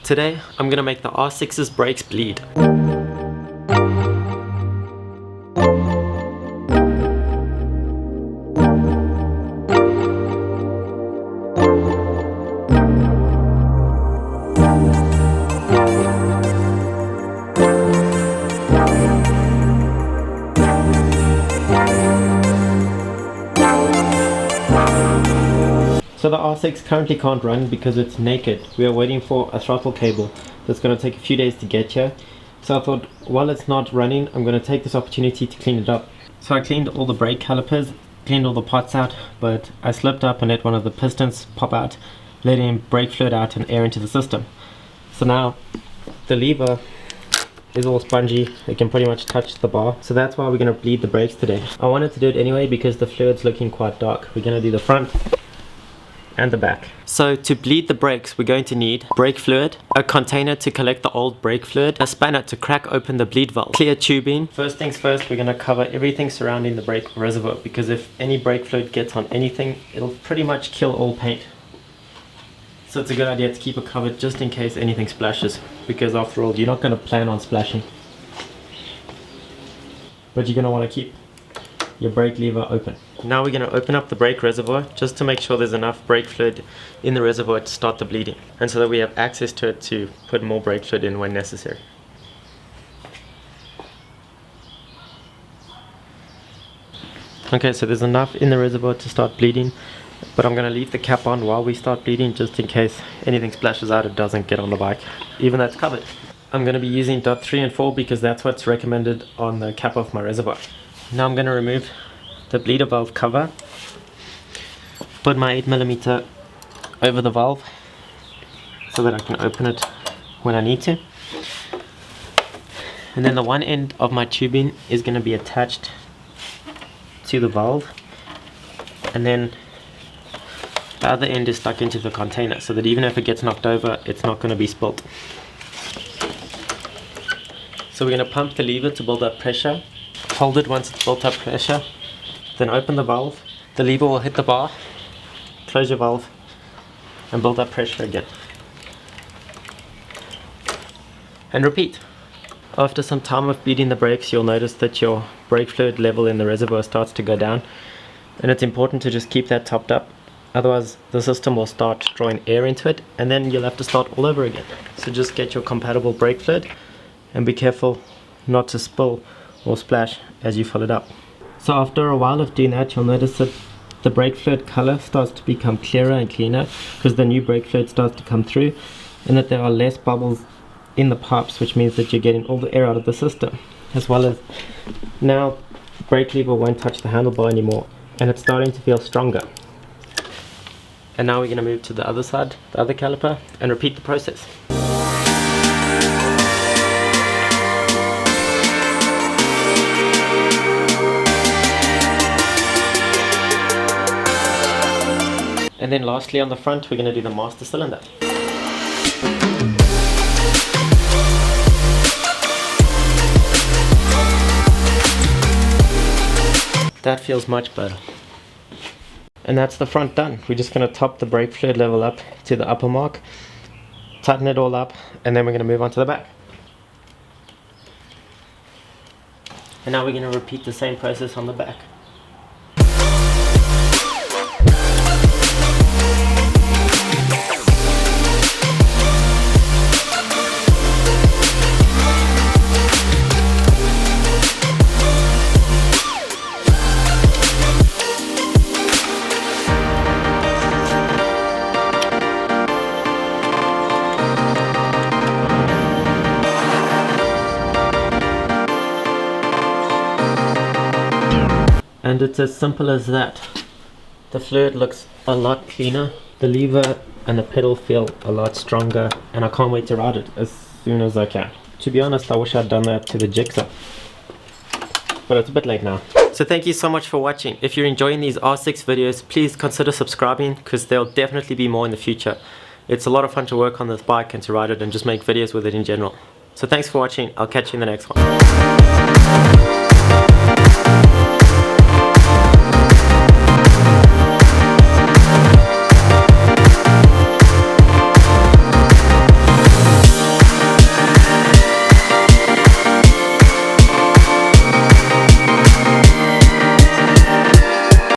Today I'm gonna make the R6's brakes bleed. So the R6 currently can't run because it's naked. We are waiting for a throttle cable that's going to take a few days to get here. So I thought, while it's not running, I'm going to take this opportunity to clean it up. So I cleaned all the brake calipers, cleaned all the pots out, but I slipped up and let one of the pistons pop out, letting brake fluid out and air into the system. So now the lever is all spongy, it can pretty much touch the bar. So that's why we're going to bleed the brakes today. I wanted to do it anyway because the fluid's looking quite dark. We're going to do the front and the back. So to bleed the brakes, we're going to need brake fluid, a container to collect the old brake fluid, a spanner to crack open the bleed valve, clear tubing. First things first, we're going to cover everything surrounding the brake reservoir, because if any brake fluid gets on anything, it'll pretty much kill all paint. So it's a good idea to keep it covered just in case anything splashes, because after all, you're not going to plan on splashing, but you're going to want to keep your brake lever open. Now we're going to open up the brake reservoir just to make sure there's enough brake fluid in the reservoir to start the bleeding, and so that we have access to it to put more brake fluid in when necessary. Okay, so there's enough in the reservoir to start bleeding, but I'm going to leave the cap on while we start bleeding just in case anything splashes out, it doesn't get on the bike, even though it's covered. I'm going to be using dot 3 and 4 because that's what's recommended on the cap of my reservoir. Now I'm going to remove the bleeder valve cover, put my 8mm over the valve so that I can open it when I need to, and then the one end of my tubing is going to be attached to the valve, and then the other end is stuck into the container so that even if it gets knocked over, it's not going to be spilt. So we're going to pump the lever to build up pressure. Hold it once it's built up pressure, then open the valve. The lever will hit the bar, close your valve, and build up pressure again. And repeat. After some time of bleeding the brakes, you'll notice that your brake fluid level in the reservoir starts to go down, and it's important to just keep that topped up, otherwise the system will start drawing air into it, and then you'll have to start all over again. So just get your compatible brake fluid, and be careful not to spill or splash as you fill it up. So after a while of doing that, you'll notice that the brake fluid color starts to become clearer and cleaner because the new brake fluid starts to come through, and that there are less bubbles in the pipes, which means that you're getting all the air out of the system, as well as now brake lever won't touch the handlebar anymore, and it's starting to feel stronger. And now we're going to move to the other side, the other caliper, and repeat the process. And then lastly on the front, we're going to do the master cylinder. That feels much better. And that's the front done. We're just going to top the brake fluid level up to the upper mark, tighten it all up, and then we're going to move on to the back. And now we're going to repeat the same process on the back. And it's as simple as that. The fluid looks a lot cleaner, the lever and the pedal feel a lot stronger, and I can't wait to ride it as soon as I can. To be honest, I wish I'd done that to the Jigsaw, but it's a bit late now. So thank you so much for watching. If you're enjoying these R6 videos, please consider subscribing, because there'll definitely be more in the future. It's a lot of fun to work on this bike and to ride it and just make videos with it in general. So thanks for watching. I'll catch you in the next one.